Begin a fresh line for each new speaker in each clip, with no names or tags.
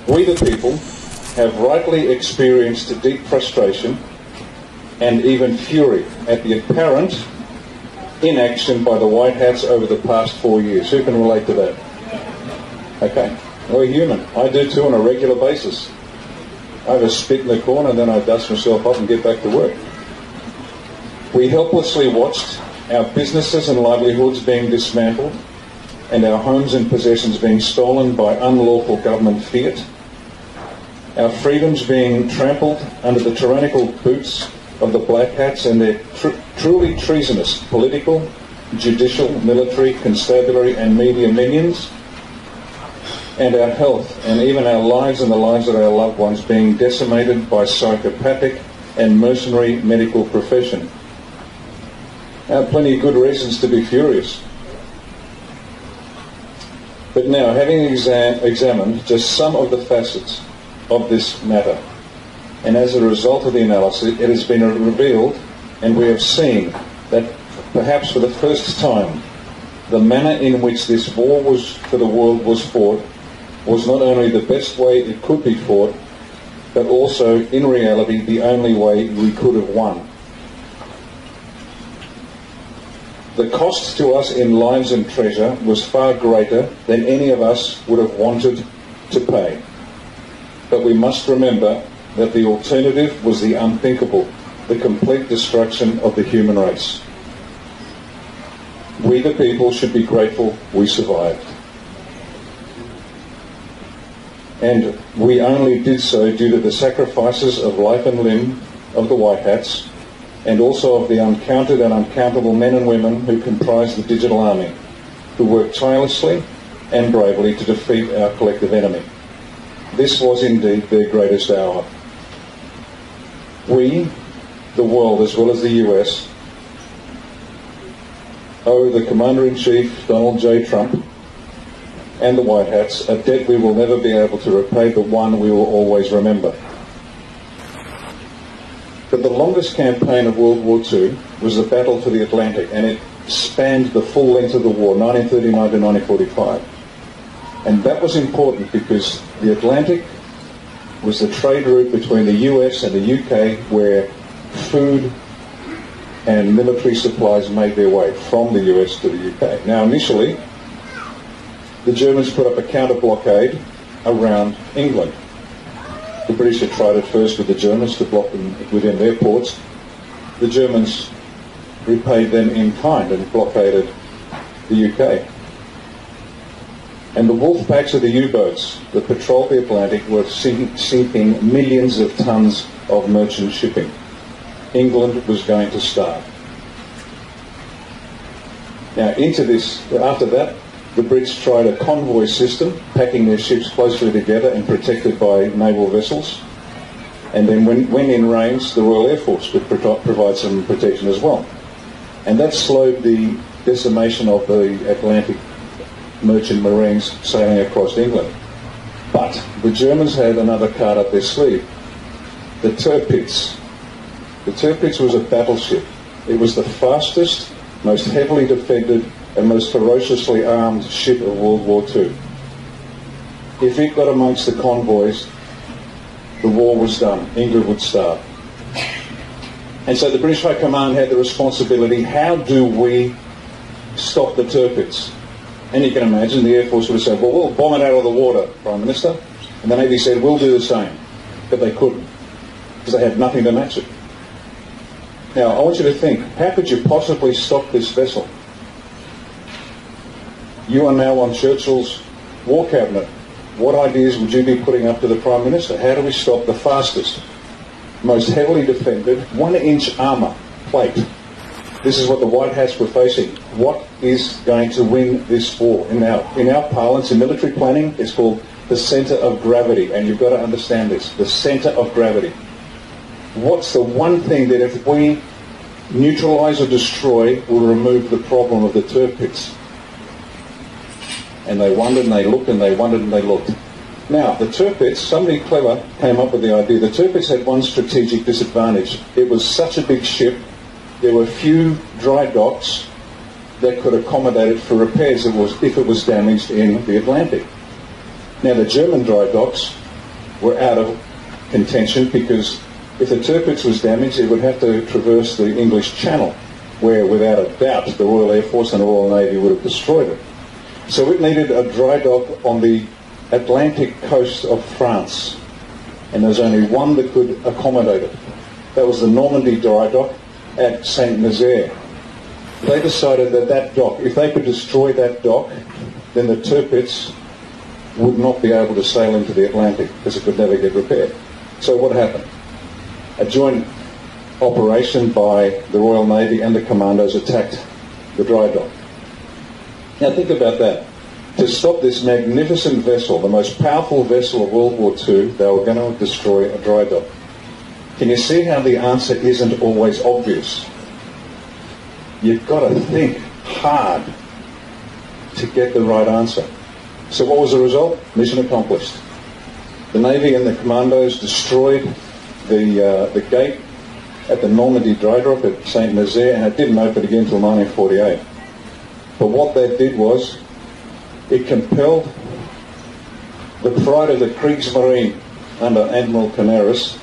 We the people have rightly experienced deep frustration and even fury at the apparent inaction by the White Hats over the past 4 years. Who can relate to that? Okay, we're human. I do too on a regular basis. I have a spit in the corner and then I dust myself up and get back to work. We helplessly watched our businesses and livelihoods being dismantled and our homes and possessions being stolen by unlawful government fiat, our freedoms being trampled under the tyrannical boots of the Black Hats and their truly treasonous political, judicial, military, constabulary and media minions, and our health and even our lives and the lives of our loved ones being decimated by psychopathic and mercenary medical profession. I have plenty of good reasons to be furious. But now, having examined just some of the facets of this matter, and as a result of the analysis, it has been revealed, and we have seen that perhaps for the first time, the manner in which this war for the world was fought was not only the best way it could be fought, but also, in reality, the only way we could have won. The cost to us in lives and treasure was far greater than any of us would have wanted to pay. But we must remember that the alternative was the unthinkable, the complete destruction of the human race. We the people should be grateful we survived. And we only did so due to the sacrifices of life and limb of the White Hats, and also of the uncounted and uncountable men and women who comprise the digital army, who worked tirelessly and bravely to defeat our collective enemy. This was indeed their greatest hour. We, the world as well as the US, owe the Commander-in-Chief, Donald J. Trump, and the White Hats a debt we will never be able to repay, but one we will always remember. But the longest campaign of World War II was the Battle for the Atlantic, and it spanned the full length of the war, 1939 to 1945. And that was important because the Atlantic was the trade route between the US and the UK where food and military supplies made their way from the US to the UK. Now initially, the Germans put up a counter-blockade around England. The British had tried it first with the Germans to block them within their ports. The Germans repaid them in kind and blockaded the UK. And the wolf packs of the U-boats that patrolled the Atlantic were sinking millions of tons of merchant shipping. England was going to starve. Now into this, after that, the Brits tried a convoy system, packing their ships closely together and protected by naval vessels. And then when in range, the Royal Air Force would provide some protection as well. And that slowed the decimation of the Atlantic merchant marines sailing across England. But the Germans had another card up their sleeve. The Tirpitz. The Tirpitz was a battleship. It was the fastest, most heavily defended and most ferociously armed ship of World War II. If it got amongst the convoys, the war was done. England would starve. And so the British High Command had the responsibility, how do we stop the Tirpitz? And you can imagine the Air Force would have said, well, we'll bomb it out of the water, Prime Minister. And the Navy said, we'll do the same. But they couldn't, because they had nothing to match it. Now, I want you to think, how could you possibly stop this vessel? You are now on Churchill's war cabinet. What ideas would you be putting up to the Prime Minister? How do we stop the fastest, most heavily defended, 1-inch armour plate? This is what the White Hats were facing. What is going to win this war? In our parlance, in military planning, it's called the centre of gravity. And you've got to understand this, the centre of gravity. What's the one thing that if we neutralise or destroy will remove the problem of the Tirpitz? And they wondered and they looked and they wondered and they looked. Now, the Tirpitz, somebody clever came up with the idea. The Tirpitz had one strategic disadvantage. It was such a big ship, there were few dry docks that could accommodate it for repairs if it was damaged in the Atlantic. Now, the German dry docks were out of contention because if the Tirpitz was damaged, it would have to traverse the English Channel, where without a doubt the Royal Air Force and the Royal Navy would have destroyed it. So it needed a dry dock on the Atlantic coast of France, and there was only one that could accommodate it. That was the Normandy dry dock at Saint-Nazaire. They decided that that dock, if they could destroy that dock, then the Tirpitz would not be able to sail into the Atlantic because it could never get repaired. So what happened? A joint operation by the Royal Navy and the commandos attacked the dry dock. Now think about that. To stop this magnificent vessel, the most powerful vessel of World War II, they were going to destroy a dry dock. Can you see how the answer isn't always obvious? You've got to think hard to get the right answer. So what was the result? Mission accomplished. The Navy and the commandos destroyed the gate at the Normandy dry dock at Saint-Nazaire, and it didn't open again until 1948. But what that did was, it compelled the pride of the Kriegsmarine under Admiral Canaris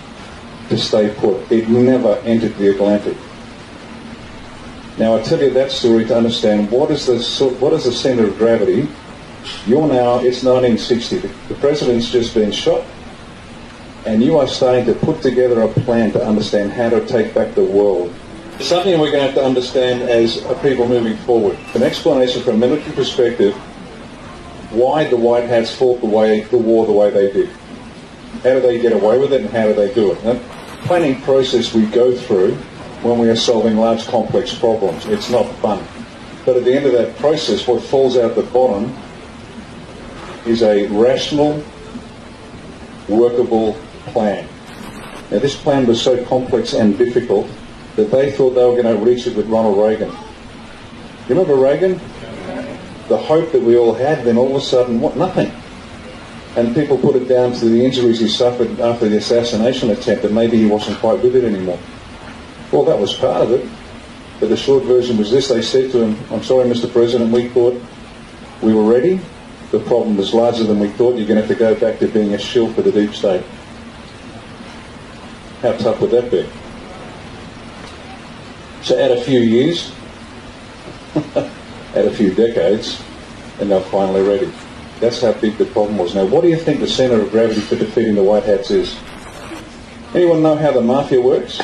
to stay put. It never entered the Atlantic. Now I tell you that story to understand what is the centre of gravity. It's 1960. The president's just been shot, and you are starting to put together a plan to understand how to take back the world. Something we're going to have to understand as a people moving forward. An explanation from a military perspective why the White Hats fought the war the way they did. How do they get away with it and how do they do it? The planning process we go through when we are solving large complex problems. It's not fun. But at the end of that process, what falls out the bottom is a rational, workable plan. Now this plan was so complex and difficult that they thought they were going to reach it with Ronald Reagan. You remember Reagan? The hope that we all had, then all of a sudden, what? Nothing. And people put it down to the injuries he suffered after the assassination attempt, that maybe he wasn't quite with it anymore. Well, that was part of it. But the short version was this. They said to him, I'm sorry, Mr. President, we thought we were ready. The problem was larger than we thought. You're going to have to go back to being a shill for the deep state. How tough would that be? So add a few years, add a few decades, and they're finally ready. That's how big the problem was. Now, what do you think the centre of gravity for defeating the White Hats is? Anyone know how the mafia works?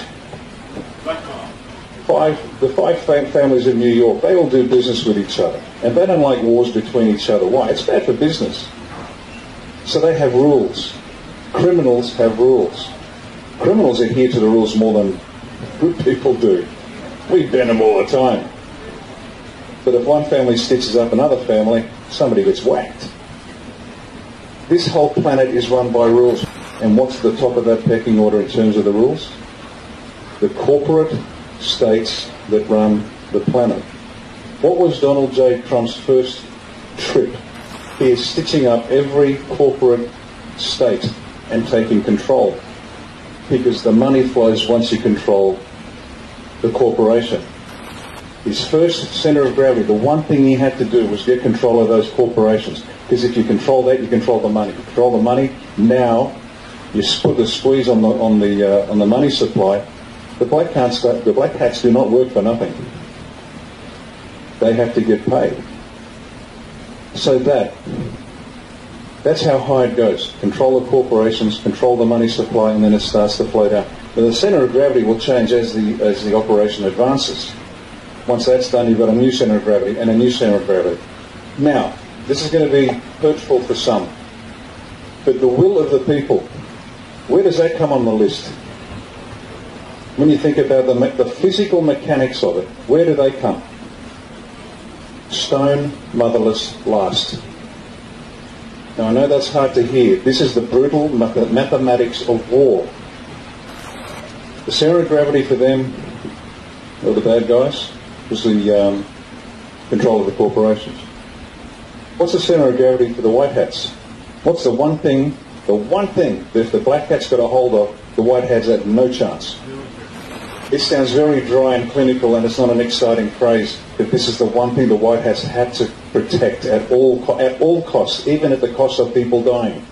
The five families of New York, they all do business with each other. And they don't like wars between each other. Why? It's bad for business. So they have rules. Criminals have rules. Criminals adhere to the rules more than good people do. We bend them all the time. But if one family stitches up another family, somebody gets whacked. This whole planet is run by rules. And what's the top of that pecking order in terms of the rules? The corporate states that run the planet. What was Donald J. Trump's first trip? He is stitching up every corporate state and taking control. Because the money flows once you control the corporation. His first centre of gravity, the one thing he had to do was get control of those corporations. Because if you control that, you control the money. You control the money, now you put the squeeze on the money supply. The black hats do not work for nothing. They have to get paid. So that's how high it goes. Control the corporations, control the money supply, and then it starts to flow down. But the centre of gravity will change as the operation advances. Once that's done, you've got a new centre of gravity and a new centre of gravity. Now, this is going to be hurtful for some. But the will of the people, where does that come on the list? When you think about the physical mechanics of it, where do they come? Stone, motherless, last. Now I know that's hard to hear. This is the brutal mathematics of war. The centre of gravity for them, or the bad guys, was the control of the corporations. What's the centre of gravity for the White Hats? What's the one thing that if the Black Hats got a hold of, the White Hats had no chance? It sounds very dry and clinical, and it's not an exciting phrase, but this is the one thing the White Hats had to protect at all costs, even at the cost of people dying.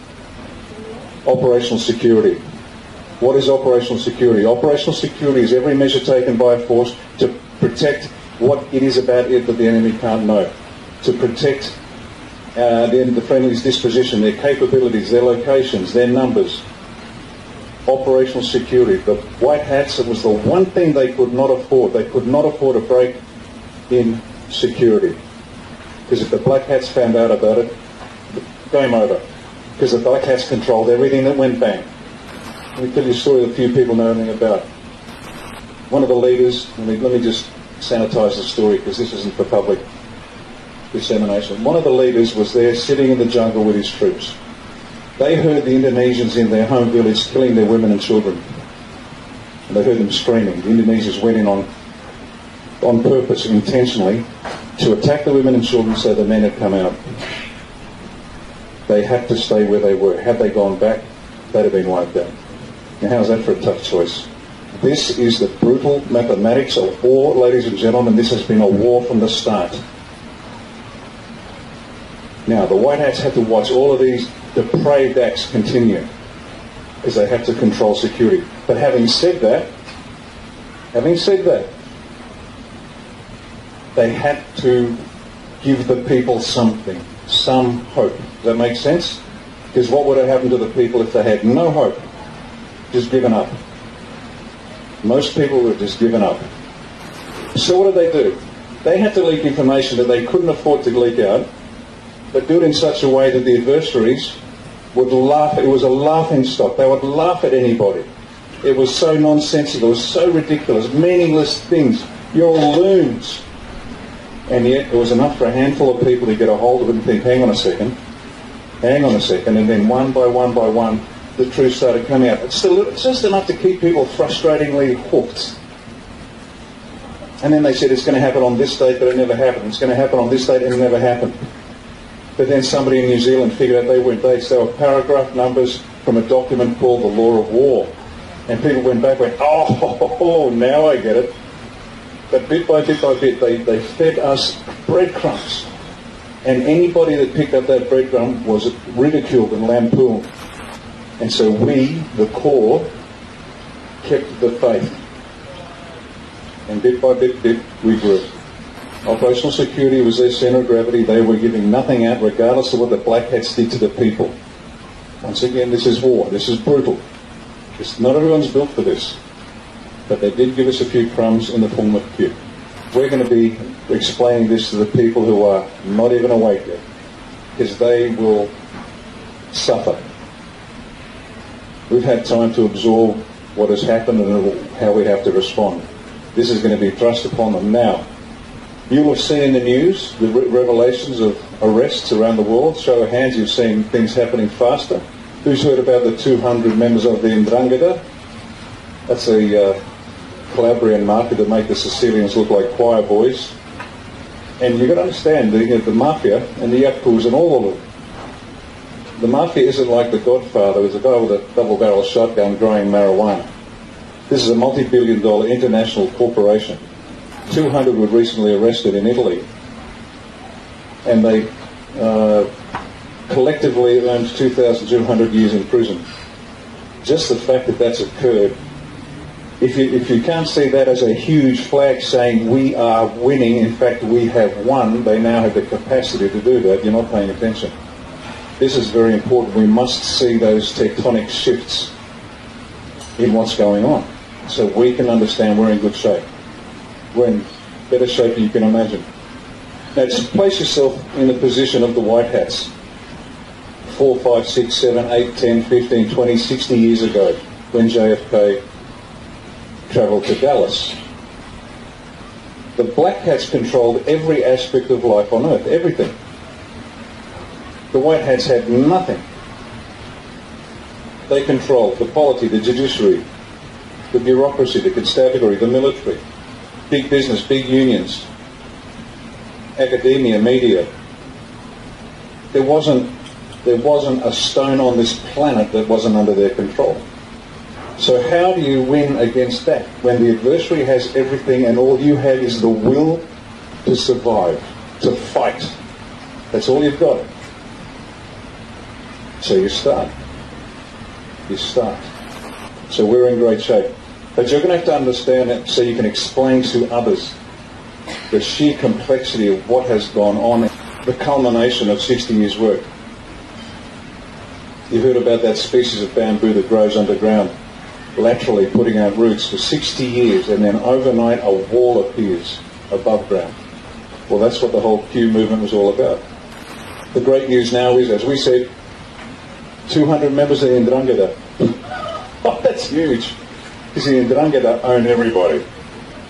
Operational security. What is operational security? Operational security is every measure taken by a force to protect what it is about it that the enemy can't know. To protect the friendly's disposition, their capabilities, their locations, their numbers. Operational security. The White Hats, it was the one thing they could not afford. They could not afford a break in security. Because if the Black Hats found out about it, game over. Because the Black Hats controlled everything that went bang. Let me tell you a story that few people know anything about. One of the leaders, let me just sanitize the story because this isn't for public dissemination. One of the leaders was there sitting in the jungle with his troops. They heard the Indonesians in their home village killing their women and children. And they heard them screaming. The Indonesians went in on purpose, intentionally, to attack the women and children so the men had come out. They had to stay where they were. Had they gone back, they'd have been wiped out. Now, how's that for a tough choice? This is the brutal mathematics of war, ladies and gentlemen. This has been a war from the start. Now, the White Hats had to watch all of these depraved acts continue as they had to control security. But having said that, they had to give the people something, some hope. Does that make sense? Because what would have happened to the people if they had no hope? Just given up. Most people would have just given up. So what did they do? They had to leak information that they couldn't afford to leak out, but do it in such a way that the adversaries would laugh. It was a laughing stock. They would laugh at anybody. It was so nonsensical. It was so ridiculous. Meaningless things. You're all loons. And yet it was enough for a handful of people to get a hold of it and think, hang on a second, and then one by one, the truth started coming out. It's just enough to keep people frustratingly hooked. And then they said it's going to happen on this date, but it never happened. It's going to happen on this date, and it never happened. But then somebody in New Zealand figured out they weren't dates. They were paragraph numbers from a document called the Law of War. And people went back and went, oh, now I get it. But bit by bit, they fed us breadcrumbs. And anybody that picked up that breadcrumb was ridiculed and lampooned. And so we, the core, kept the faith. And bit by bit, we grew. Operational security was their centre of gravity. They were giving nothing out, regardless of what the Black Hats did to the people. Once again, this is war. This is brutal. Not everyone's built for this. But they did give us a few crumbs in the form of cute. We're going to be explaining this to the people who are not even awake yet, because they will suffer. We've had time to absorb what has happened and how we have to respond. This is going to be thrust upon them now. You will have seen in the news the revelations of arrests around the world. Show of hands, you've seen things happening faster. Who's heard about the 200 members of the Ndrangheta? That's a Calabrian mafia that make the Sicilians look like choir boys. And you've got to understand, the mafia and the Yakuza and all of them. The mafia isn't like the Godfather, who's a guy with a double-barrel shotgun growing marijuana. This is a multi-billion-dollar international corporation. 200 were recently arrested in Italy. And they collectively earned 2,200 years in prison. Just the fact that that's occurred, if you can't see that as a huge flag saying we are winning, in fact we have won, they now have the capacity to do that, you're not paying attention. This is very important. We must see those tectonic shifts in what's going on so we can understand we're in good shape. We're in better shape than you can imagine. Now, just place yourself in the position of the White Hats 4, 5, 6, 7, 8, 10, 15, 20, 60 years ago when JFK travelled to Dallas. The Black Hats controlled every aspect of life on Earth, everything. The White Hats had nothing. They controlled the polity, the judiciary, the bureaucracy, the constabulary, the military, big business, big unions, academia, media. There wasn't a stone on this planet that wasn't under their control. So how do you win against that when the adversary has everything and all you have is the will to survive, to fight? That's all you've got. So you start. you start. So we're in great shape. But you're going to have to understand it so you can explain to others the sheer complexity of what has gone on, the culmination of 60 years' work. You heard about that species of bamboo that grows underground, laterally putting out roots for 60 years, and then overnight a wall appears above ground. Well, that's what the whole Q movement was all about. The great news now is, as we said, 200 members of the Ndrangheta. Oh, that's huge. Because the Ndrangheta own everybody.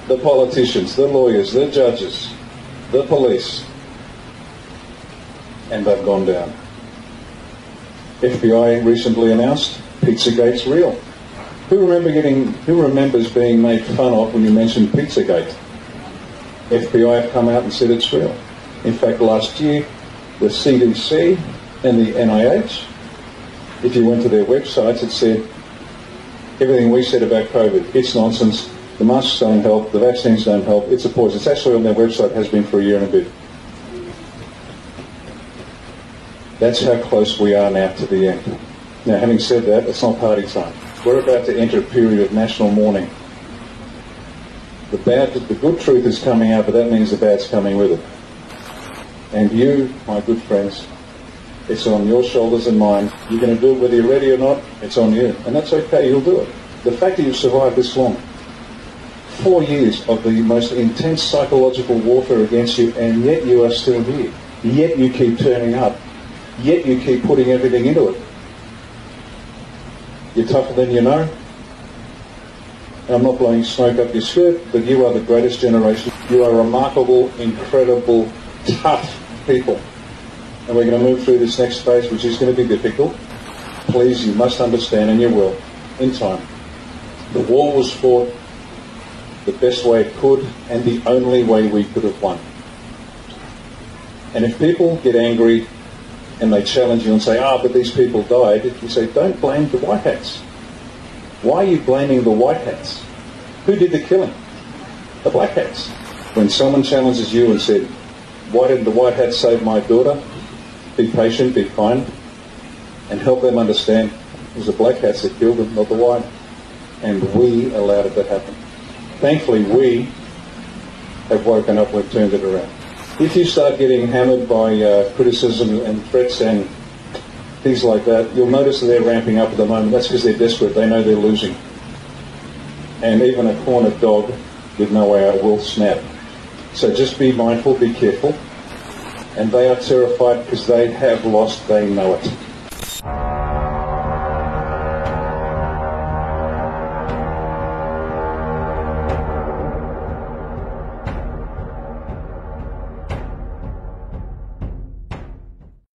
The politicians, the lawyers, the judges, the police. And they've gone down. FBI recently announced Pizzagate's real. Who remembers being made fun of when you mentioned Pizzagate? FBI have come out and said it's real. In fact, last year, the CDC and the NIH, if you went to their websites, it said everything we said about COVID, it's nonsense, the masks don't help, the vaccines don't help, it's a poison. It's actually on their website, has been for a year and a bit. That's how close we are now to the end. Now, having said that, it's not party time. We're about to enter a period of national mourning. The good truth is coming out, but that means the bad's coming with it. And you, my good friends, it's on your shoulders and mine. You're going to do it whether you're ready or not, it's on you. And that's okay, you'll do it. The fact that you've survived this long, 4 years of the most intense psychological warfare against you, and yet you are still here. Yet you keep turning up. Yet you keep putting everything into it. You're tougher than you know. I'm not blowing smoke up your skirt, but you are the greatest generation. You are remarkable, incredible, tough people. And we're going to move through this next phase, which is going to be difficult. Please, you must understand, and you will, in time. The war was fought the best way it could, and the only way we could have won. And if people get angry and they challenge you and say, but these people died, you say, don't blame the white hats. Why are you blaming the white hats? Who did the killing? The black hats. When someone challenges you and said, why didn't the white hats save my daughter? Be patient, be kind, and help them understand it was the black hats that killed them, not the white. And we allowed it to happen. Thankfully, we have woken up, we've turned it around. If you start getting hammered by criticism and threats and things like that, you'll notice that they're ramping up at the moment. That's because they're desperate. They know they're losing. And even a cornered dog with no way out will snap. So just be mindful, be careful. And they are terrified because they have lost, they know it.